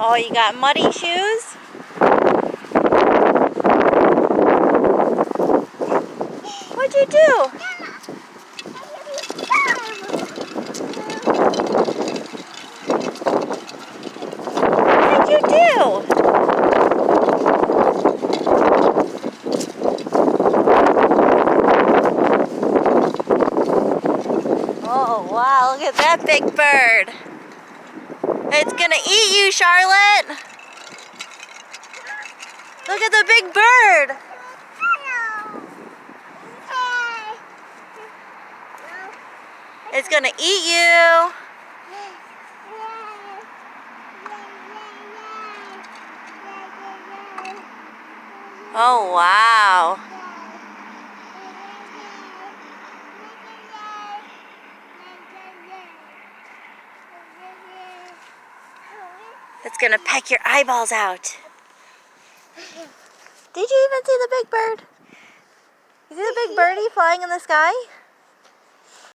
Oh, you got muddy shoes? What'd you do? What did you do? Oh, wow, look at that big bird. It's gonna eat you, Charlotte. Look at the big bird. It's gonna eat you. Oh, wow. It's gonna peck your eyeballs out. Did you even see the big bird? You see the big birdie flying in the sky?